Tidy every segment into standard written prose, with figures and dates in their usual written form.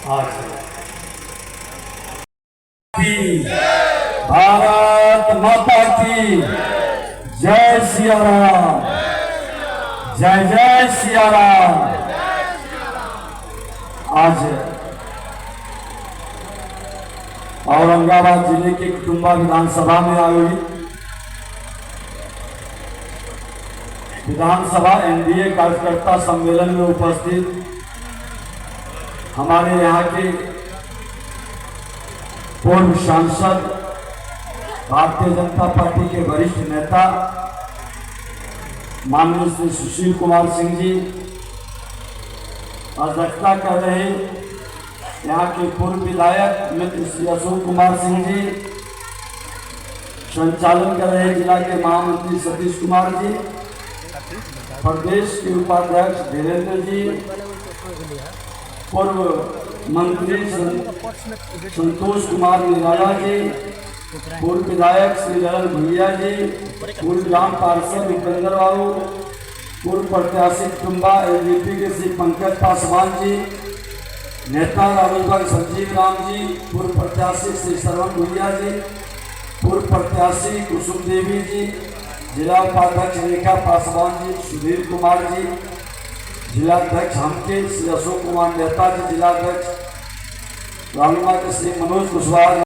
आज भारत माता की जय सिया राम, जय जय सिया राम। आज औरंगाबाद जिले के कुटुंबा विधानसभा में आयोजित विधानसभा एनडीए कार्यकर्ता सम्मेलन में उपस्थित हमारे यहाँ के पूर्व सांसद, भारतीय जनता पार्टी के वरिष्ठ नेता माननीय श्री सुशील कुमार सिंह जी अध्यक्षता कर रहे, यहाँ के पूर्व विधायक मित्र श्री अशोक कुमार सिंह जी संचालन कर रहे, जिला के महामंत्री सतीश कुमार जी, प्रदेश के उपाध्यक्ष धीरेन्द्र जी, पूर्व मंत्री संतोष कुमार निराला जी, पूर्व विधायक श्री ललन भुइया जी, पूर्व ग्राम पार्षद उपेंद्र बाबू, पूर्व प्रत्याशी कुटुंबा एलजेपी के श्री पंकज पासवान जी, नेता राहुल संजीव राम जी, पूर्व प्रत्याशी श्री श्रवण भुइया जी, पूर्व प्रत्याशी कुसुम देवी जी, जिला उपाध्यक्ष रेखा पासवान जी, सुधीर कुमार जी, जिलाध्यक्ष हमके श्री अशोक कुमार नेता जी, जिलाध्यक्ष रामगढ़ के श्री मनोज कुशवाहा,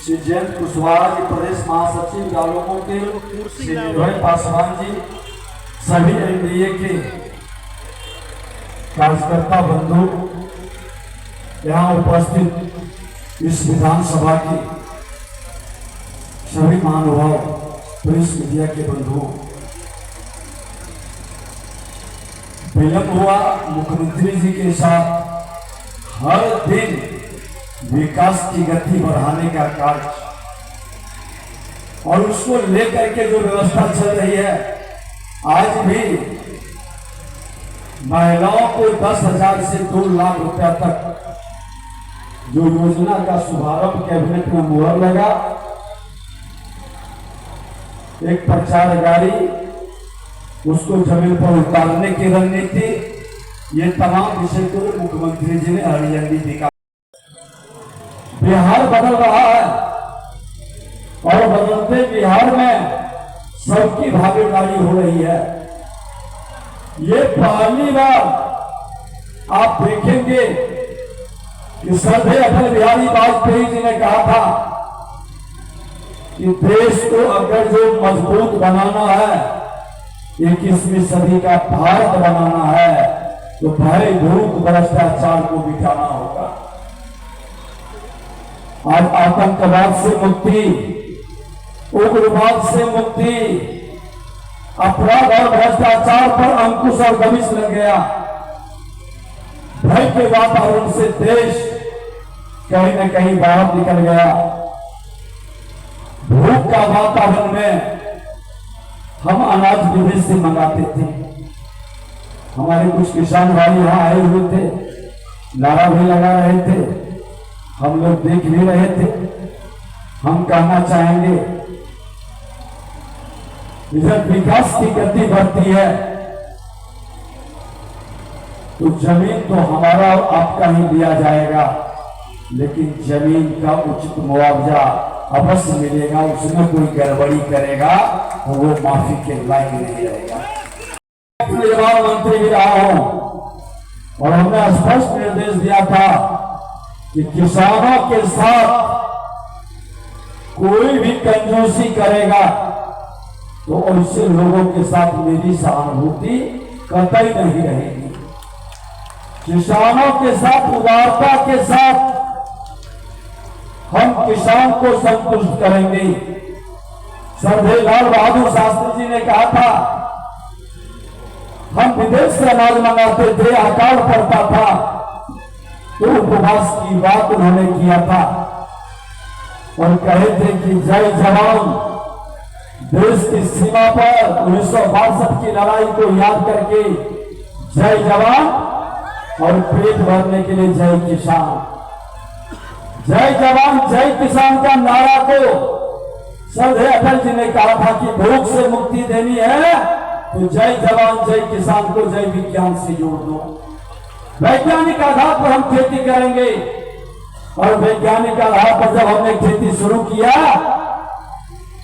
श्री जयंत कुशवाहा जी, प्रदेश महासचिव रालोमो के श्री निर्भय पासवान जी, सभी एनडीए के कार्यकर्ता बंधु, यहाँ उपस्थित इस विधानसभा के सभी महानुभाव, प्रेस मीडिया के बंधुओं, विलंब हुआ मुख्यमंत्री जी के साथ हर दिन विकास की गति बढ़ाने का कार्य और उसको लेकर के जो व्यवस्था चल रही है, आज भी महिलाओं को 10,000 से 2 लाख रुपया तक जो योजना का शुभारंभ कैबिनेट में मुहर लगा, एक प्रचार गाड़ी, उसको जमीन पर उतारने की रणनीति, ये तमाम विषय को मुख्यमंत्री जी ने हरी झंडी दिखा। बिहार बदल रहा है और बदलते बिहार में सबकी भागीदारी हो रही है। ये पहली बार आप देखेंगे कि श्रद्धेय अटल बिहारी वाजपेयी जी ने कहा था कि देश को अगर जो मजबूत बनाना है, 21वीं सदी का भारत बनाना है, तो भय भूख भ्रष्टाचार को मिटाना होगा। आज आतंकवाद से मुक्ति, उग्रवाद से मुक्ति, अपराध और भ्रष्टाचार पर अंकुश और दबिश लग गया। भय के वातावरण से देश कहीं न कहीं बाहर निकल गया। भूख का वातावरण में हम अनाज विदेश से मंगाते थे। हमारे कुछ किसान भाई यहाँ आए हुए थे, नारा भी लगा रहे थे, हम लोग देख भी रहे थे। हम कहना चाहेंगे, जब विकास की गति बढ़ती है तो जमीन तो हमारा और आपका ही दिया जाएगा, लेकिन जमीन का उचित मुआवजा अवश्य मिलेगा। उसमें कोई गड़बड़ी करेगा तो वो माफी के लायक नहीं रहेगा। निर्माण मंत्री भी रहा हूं और हमने स्पष्ट निर्देश दिया था कि किसानों के साथ कोई भी कंजूसी करेगा तो ऐसे लोगों के साथ मेरी सहानुभूति कतई नहीं रहेगी। किसानों के साथ उदारता के साथ हम किसान को संतुष्ट करेंगे। सरदार लाल बहादुर शास्त्री जी ने कहा था, हम विदेश से अनाज मंगाते थे, अकाल पड़ता था, तो उपवास की बात उन्होंने किया था और कहे थे कि जय जवान, देश की सीमा पर 1962 की लड़ाई को याद करके जय जवान और पेट भरने के लिए जय किसान। जय जवान जय किसान का नारा को सरदार अटल जी ने कहा था कि भूख से मुक्ति देनी है तो जय जवान जय किसान को जय विज्ञान से जोड़ दो। वैज्ञानिक आधार पर हम खेती करेंगे। और वैज्ञानिक आधार पर जब हमने खेती शुरू किया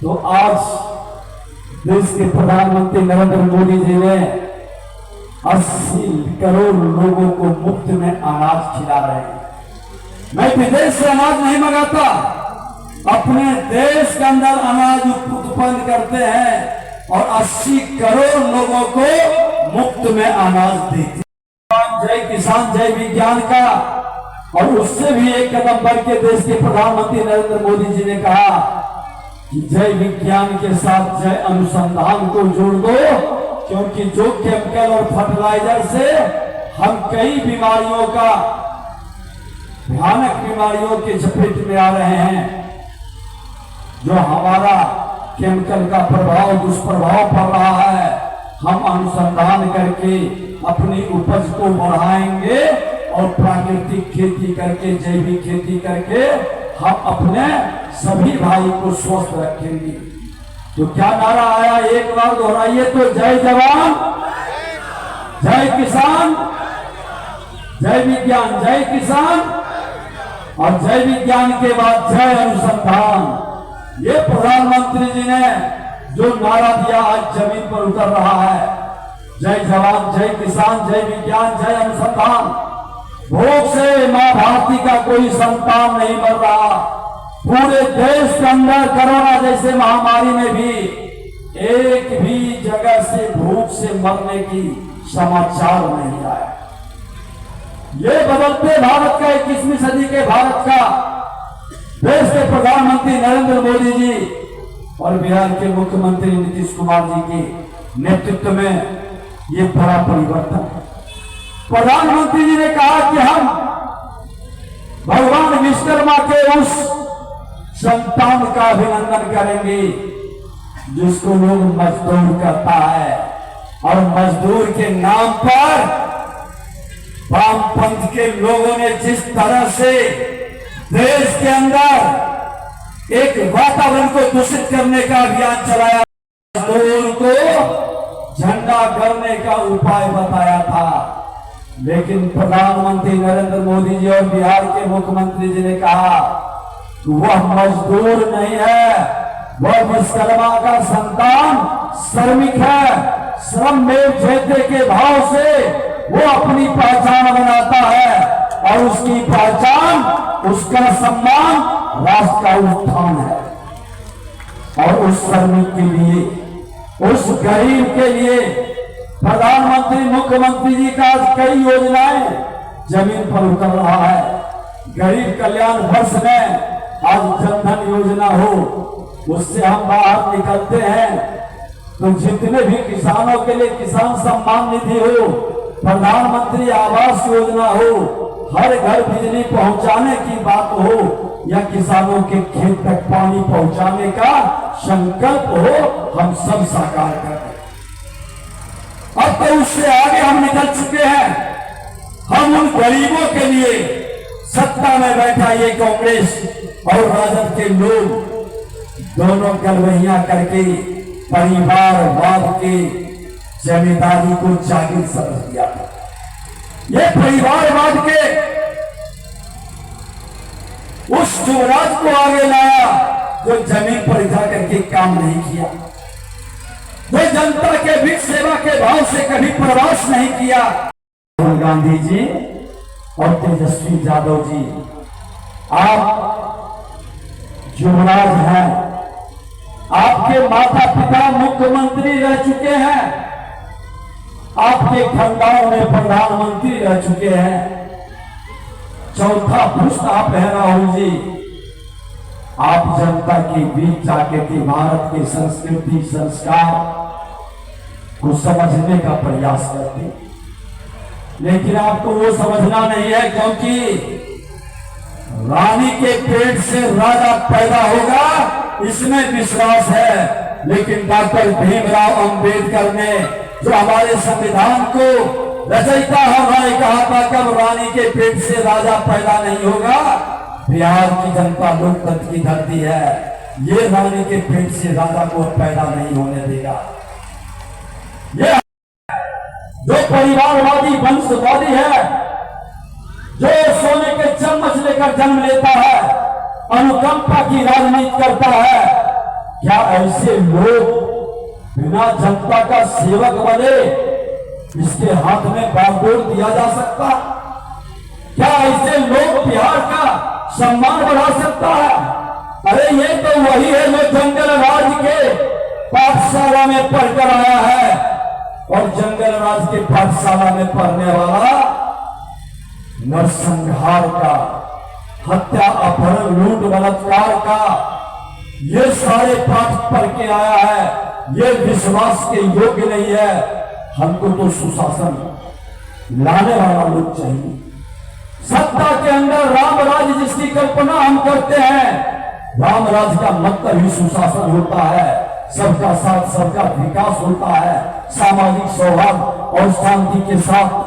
तो आज देश के प्रधानमंत्री नरेंद्र मोदी जी ने 80 करोड़ लोगों को मुफ्त में अनाज खिला रहे हैं। मैं विदेश से अनाज नहीं मंगाता, अपने देश के अंदर अनाज उत्पन्न करते हैं और 80 करोड़ लोगों को मुफ्त में अनाज देते हैं। जय किसान जय विज्ञान का, और उससे भी एक कदम बढ़ के देश के प्रधानमंत्री नरेंद्र मोदी जी ने कहा कि जय विज्ञान के साथ जय अनुसंधान को जोड़ दो, क्योंकि जो केमिकल और फर्टिलाइजर से हम कई बीमारियों का भयानक बीमारियों के चपेट में आ रहे हैं, जो हमारा केमिकल का प्रभाव दुष्प्रभाव पड़ रहा है, हम अनुसंधान करके अपनी उपज को बढ़ाएंगे और प्राकृतिक खेती करके जैविक खेती करके हम अपने सभी भाई को स्वस्थ रखेंगे। तो क्या नारा आया, एक बार दोहराइए तो, जय जवान जय किसान जय विज्ञान, जय किसान और जय विज्ञान के बाद जय अनुसंधान। ये प्रधानमंत्री जी ने जो नारा दिया आज जमीन पर उतर रहा है, जय जवान जय किसान जय विज्ञान जय अनुसंधान। भूख से मां भारती का कोई संतान नहीं मर रहा। पूरे देश के अंदर कोरोना जैसे महामारी में भी एक भी जगह से भूख से मरने की समाचार नहीं आया। ये बदलते भारत का 21वीं सदी के भारत का देश के प्रधानमंत्री नरेंद्र मोदी जी और बिहार के मुख्यमंत्री नीतीश कुमार जी के नेतृत्व में ये बड़ा परिवर्तन है। प्रधानमंत्री जी ने कहा कि हम भगवान विश्वकर्मा के उस संतान का अभिनंदन करेंगे जिसको लोग मजदूर कहता है, और मजदूर के नाम पर वामपंथ के लोगों ने जिस तरह से देश के अंदर एक वातावरण को दूषित करने का अभियान चलाया, मजदूर को झंडा करने का उपाय बताया था, लेकिन प्रधानमंत्री नरेंद्र मोदी जी और बिहार के मुख्यमंत्री जी ने कहा कि वह मजदूर नहीं है, वह विश्वकर्मा का संतान श्रमिक है। श्रम में जयते के भाव से वो अपनी पहचान बनाता है और उसकी पहचान, उसका सम्मान राष्ट्र का उत्थान है। और उस श्रमिक के लिए, उस गरीब के लिए प्रधानमंत्री मुख्यमंत्री जी का कई योजनाएं जमीन पर उतर रहा है। गरीब कल्याण वर्ष में आज जनधन योजना हो, उससे हम बाहर निकलते हैं तो जितने भी किसानों के लिए किसान सम्मान निधि हो, प्रधानमंत्री आवास योजना हो, हर घर बिजली पहुंचाने की बात हो, या किसानों के खेत तक पानी पहुंचाने का संकल्प हो, हम सब साकार करें। अब तो उससे आगे हम निकल चुके हैं। हम उन गरीबों के लिए सत्ता में बैठा ये कांग्रेस और राजद के लोग दोनों गलवहियां करके परिवारवाद के जिम्मेदारी को जागीर समझ दिया था। ये परिवारवाद के उस युवराज को आगे लाया जो जमीन पर जाकर के काम नहीं किया, जो जनता के बीच सेवा के भाव से कभी प्रवास नहीं किया। राहुल गांधी जी और तेजस्वी यादव जी, आप युवराज हैं, आपके माता पिता मुख्यमंत्री रह चुके हैं, आपके खंडाओं में प्रधानमंत्री रह चुके हैं। चौथा पुष्प आप हैं राहुल जी। आप जनता के बीच जाके के भारत के संस्कृति संस्कार को समझने का प्रयास करते, लेकिन आपको वो समझना नहीं है, क्योंकि रानी के पेट से राजा पैदा होगा इसमें विश्वास है, लेकिन डॉक्टर भीमराव अंबेडकर ने जो हमारे संविधान को रचयिता हमारे कहा था कब रानी के पेट से राजा पैदा नहीं होगा। बिहार की जनता लोकतंत्र की धरती है, ये रानी के पेट से राजा को पैदा नहीं होने देगा। ये जो परिवारवादी वंशवादी है समझ लेकर जन्म लेता है, अनुकंपा की राजनीति करता है। क्या ऐसे लोग बिना जनता का सेवक बने इसके हाथ में बागडोर दिया जा सकता? क्या ऐसे लोग बिहार का सम्मान बढ़ा सकता है? अरे ये तो वही है जो जंगल राज के पाठशाला में पढ़कर आया है, और जंगल राज के पाठशाला में पढ़ने वाला नरसंहार का, हत्या, अपहरण, लूट, बलात्कार का ये सारे पाठ पढ़ के आया है। ये विश्वास के योग्य नहीं है। हमको तो सुशासन लाने वाला लोग चाहिए। सत्ता के अंदर राम राज्य जिसकी कल्पना हम करते हैं, राम राज्य का मतलब ही सुशासन होता है, सबका साथ सबका विकास होता है, सामाजिक सौहार्द और शांति के साथ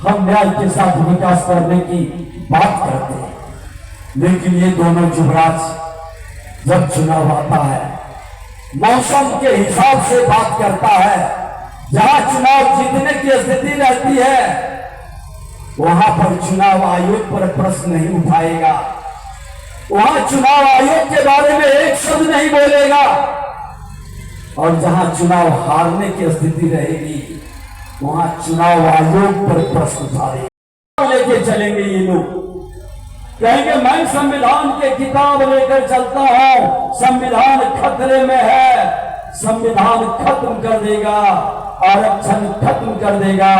हम न्याय के साथ विकास करने की बात करते हैं। लेकिन ये दोनों युवराज जब चुनाव आता है, मौसम के हिसाब से बात करता है। जहां चुनाव जीतने की स्थिति रहती है वहां पर चुनाव आयोग पर प्रश्न नहीं उठाएगा, वहां चुनाव आयोग के बारे में एक शब्द नहीं बोलेगा। और जहां चुनाव हारने की स्थिति रहेगी वहां चुनाव आयोग पर प्रश्न उठाएगा। लेके चलेंगे ये लोग, कहेंगे मैं संविधान के किताब लेकर चलता हूं, संविधान खतरे में है, संविधान खत्म कर देगा, आरक्षण खत्म कर देगा।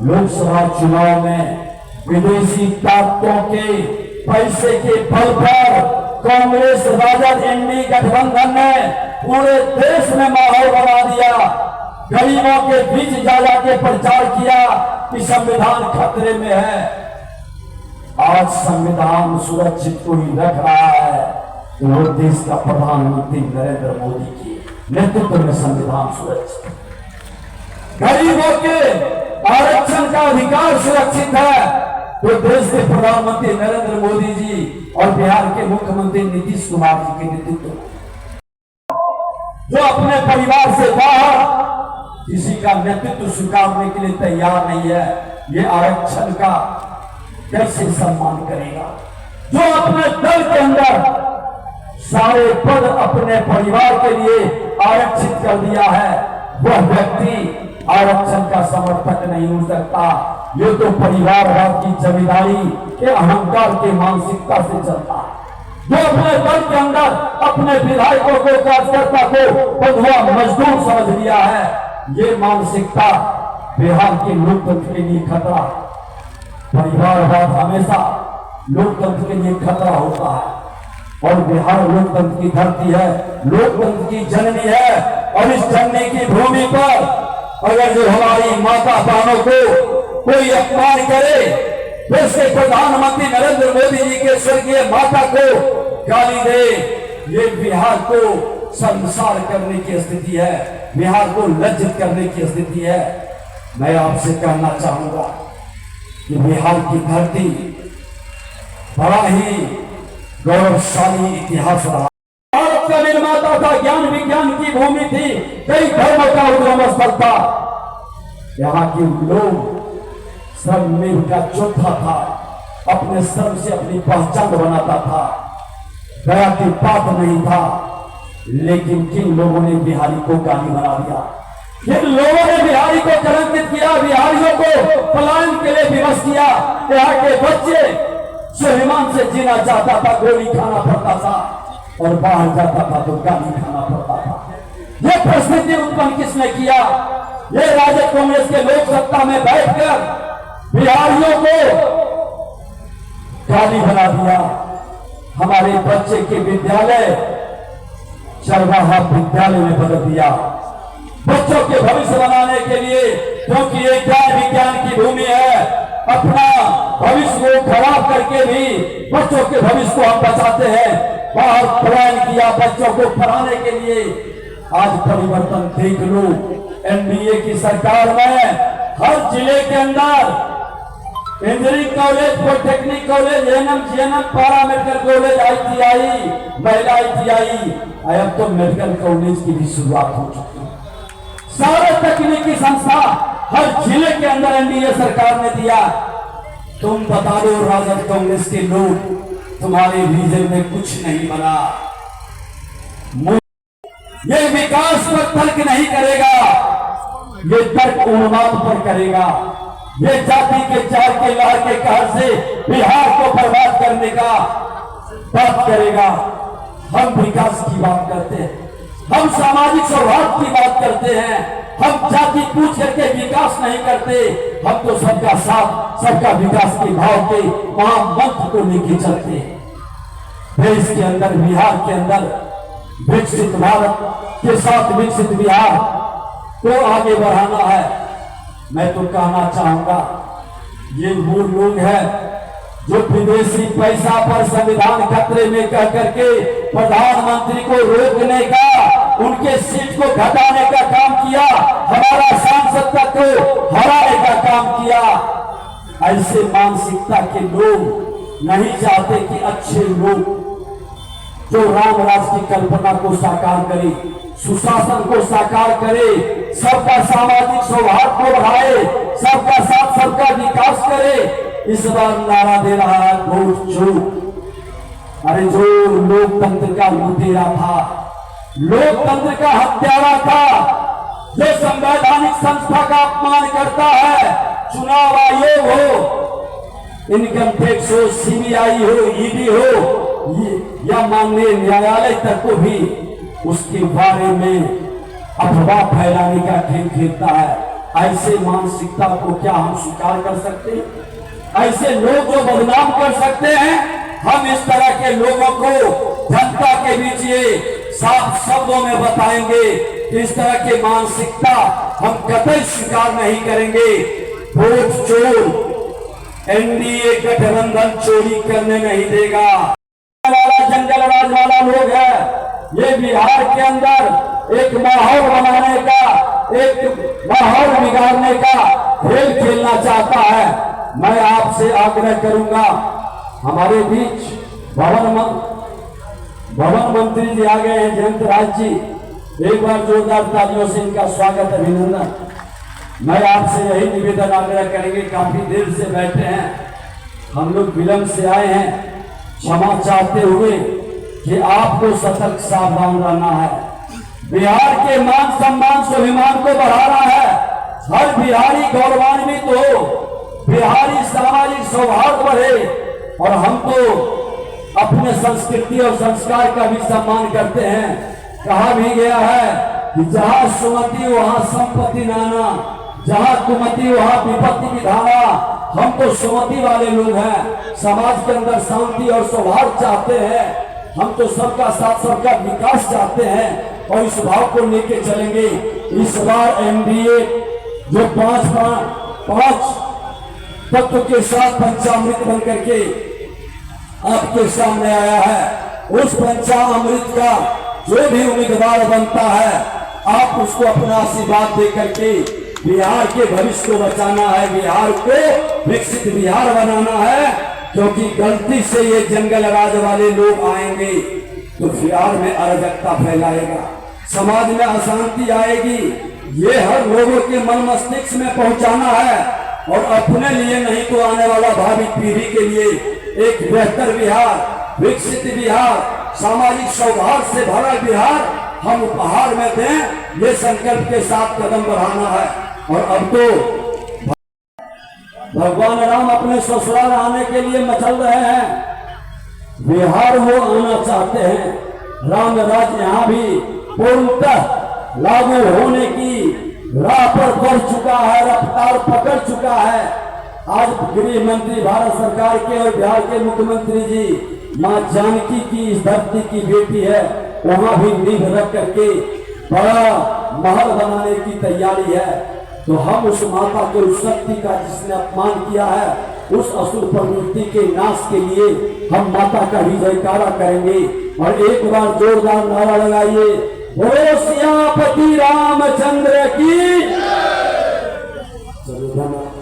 लोकसभा चुनाव में विदेशी ताकतों के पैसे के बल पर कांग्रेस राजद एनडीए गठबंधन ने पूरे देश में माहौल बना दिया, गरीबों के बीच जा के प्रचार किया कि संविधान खतरे में है। आज संविधान सुरक्षित को ही रख रहा है तो वो देश का प्रधानमंत्री नरेंद्र मोदी के नेतृत्व में संविधान सुरक्षित, गरीबों के आरक्षण का अधिकार सुरक्षित है तो देश के प्रधानमंत्री नरेंद्र मोदी जी और बिहार के मुख्यमंत्री नीतीश कुमार जी के नेतृत्व में, जो अपने परिवार से बाहर किसी का नेतृत्व स्वीकारने के लिए तैयार नहीं है, ये आरक्षण का कैसे सम्मान करेगा? जो अपने दल के अंदर सारे पद अपने परिवार के लिए आरक्षित कर दिया है, वह व्यक्ति आरक्षण का समर्थक नहीं हो सकता। ये तो परिवारवाद की जमींदारी के अहंकार के मानसिकता से चलता है। जो अपने दल के अंदर अपने विधायकों को, कार्यकर्ता को बंधुआ मजदूर समझ लिया है, ये मानसिकता बिहार के लोकतंत्र के लिए खतरा। परिवारवाद हमेशा लोकतंत्र के लिए खतरा होता है और बिहार लोकतंत्र की धरती है, लोकतंत्र की जननी है। और इस जननी की भूमि पर अगर जो हमारी माता बहनों को कोई अपमान करे, देश के प्रधानमंत्री नरेंद्र मोदी जी के स्वर्गीय माता को गाली दे, ये बिहार को संसार करने की स्थिति है, बिहार को लज्जित करने की स्थिति है। मैं आपसे कहना चाहूंगा कि बिहार की धरती बड़ा ही गौरवशाली इतिहास रहा। भारत का निर्माता था, ज्ञान विज्ञान की भूमि थी, कई धर्मों का उद्गम स्थल था। यहाँ के लोग श्रम में का चौथा था, अपने श्रम से अपनी पहचान बनाता था, दया की बात नहीं था। लेकिन किन लोगों ने बिहारी को गाली बना दिया, किन लोगों ने बिहारी को कलंकित किया, बिहारियों को पलायन के लिए विवश किया। यहाँ के बच्चे स्वाभिमान से जीना चाहता था, गोली खाना पड़ता था, और बाहर जाता था तो गाली खाना पड़ता था। ये परिस्थिति उत्पन्न किसने किया? ये राजद कांग्रेस के लोग सत्ता में बैठकर बिहारियों को गाली बना दिया। हमारे बच्चे के विद्यालय चरवाहा विद्यालय में बदल दिया, बच्चों के भविष्य बनाने के लिए, क्योंकि ये ज्ञान विज्ञान की भूमि है। अपना भविष्य को खराब करके भी बच्चों के भविष्य को हम बचाते हैं। बहुत प्लान किया बच्चों को पढ़ाने के लिए। आज परिवर्तन देख लो, एनडीए की सरकार में हर जिले के अंदर engineering college, polytechnic college, ANM, GNM, पारा मेडिकल कॉलेज, आईटीआई, महिला आईटीआई, अब तो मेडिकल कॉलेज की भी शुरुआत हो चुकी है। सारे तकनीकी संस्था हर जिले के अंदर एनडीए सरकार ने दिया। तुम बता दो राजद कांग्रेस के लोग, तुम्हारे विजन में कुछ नहीं बना। ये विकास पर तर्क नहीं करेगा, ये तर्क उन्माद पर करेगा। ये जाति के चार के लहर के कहर से बिहार को बर्बाद करने का बात करेगा। हम विकास की बात करते हैं, हम सामाजिक सौहार्द की बात करते हैं, हम जाति पूछ करके विकास नहीं करते। हम तो सबका साथ सबका विकास के भाव के महामंत्र को लेके चलते हैं। देश के अंदर, बिहार के अंदर विकसित भारत के साथ विकसित बिहार को आगे बढ़ाना है। मैं तो कहना चाहूंगा, ये वो लोग हैं जो विदेशी पैसा पर संविधान खतरे में कह करके प्रधानमंत्री को रोकने का, उनके सीट को घटाने का काम किया, हमारा सांसद को हराने का काम किया। ऐसे मानसिकता के लोग नहीं चाहते कि अच्छे लोग जो राम राज की कल्पना को साकार करे, सुशासन को साकार करे, सबका सामाजिक सौहार्द को बढ़ाए, सबका साथ सबका विकास करे, इस बार नारा दे रहा है वोट चोर। अरे जो लोकतंत्र का लुटेरा था, लोकतंत्र का हत्यारा था, जो संवैधानिक संस्था का अपमान करता है, चुनाव आयोग हो, इनकम टैक्स हो, सीबीआई हो, ईडी हो या माननीय न्यायालय तक को भी उसके बारे में अफवाह फैलाने का खेल खेलता है। ऐसे मानसिकता को क्या हम स्वीकार कर सकते हैं? ऐसे लोग जो बदनाम कर सकते हैं, हम इस तरह के लोगों को जनता के बीच ये साफ शब्दों में बताएंगे। इस तरह की मानसिकता हम कतई स्वीकार नहीं करेंगे। वोट चोर एनडीए गठबंधन चोरी करने नहीं देगा। जंगल राज वाला लोग है, ये बिहार के अंदर एक माहौल बनाने का, एक माहौल बिगाड़ने का खेल खेलना चाहता है। मैं आपसे आग्रह करूंगा, हमारे बीच भवन मंत्री जी आ गए हैं, जयंत राज जी, एक बार जोरदार तालियों से इनका स्वागत, अभिनंदन। मैं आपसे यही निवेदन आग्रह करेंगे, काफी देर से बैठे हैं, हम लोग विलंब से आए हैं, क्षमा चाहते हुए कि आपको सतर्क सावधान रहना है। बिहार के मान सम्मान स्वाभिमान को बढ़ाना है, हर बिहारी गौरवान्वित हो, बिहारी सामाजिक सौहार्द बढ़े। और हम तो अपने संस्कृति और संस्कार का भी सम्मान करते हैं। कहा भी गया है कि जहां सुमति वहां संपत्ति नाना, जहां कुमति वहां विपत्ति विधाना। हम तो सुमति वाले लोग हैं, समाज के अंदर शांति और सौहार्द चाहते हैं, हम तो सबका साथ सबका विकास चाहते हैं और इस भाव को लेके चलेंगे। इस बार एनडीए जो पांच तत्व के साथ पंचामृत बन करके आपके सामने आया है, उस पंचामृत का जो भी उम्मीदवार बनता है, आप उसको अपना आशीर्वाद दे करके बिहार के भविष्य को बचाना है, बिहार को विकसित बिहार बनाना है। क्योंकि गलती से ये जंगल राज वाले लोग आएंगे तो बिहार में अराजकता फैलाएगा, समाज में अशांति आएगी। ये हर लोगों के मन मस्तिष्क में पहुंचाना है और अपने लिए नहीं तो आने वाला भावी पीढ़ी के लिए एक बेहतर बिहार, विकसित बिहार, सामाजिक सौहार्द से भरा बिहार हम उपहार में दें, ये संकल्प के साथ कदम बढ़ाना है। और अब तो भगवान राम अपने ससुराल आने के लिए मचल रहे हैं, बिहार वो आना चाहते हैं। राम राज यहाँ भी पूर्णतः लागू होने की राह पर बढ़ चुका है, रफ्तार पकड़ चुका है। आज गृह मंत्री भारत सरकार के और बिहार के मुख्यमंत्री जी मां जानकी की इस धरती की बेटी है, वहां भी नींव रख करके बड़ा महल बनाने की तैयारी है। तो हम उस माता के उस शक्ति का जिसने अपमान किया है, उस असुर प्रवृत्ति के नाश के लिए हम माता का ही जयकारा करेंगे। और एक बार जोरदार नारा लगाइए, बोलो सियापति रामचंद्र की। चलो धन्यवाद।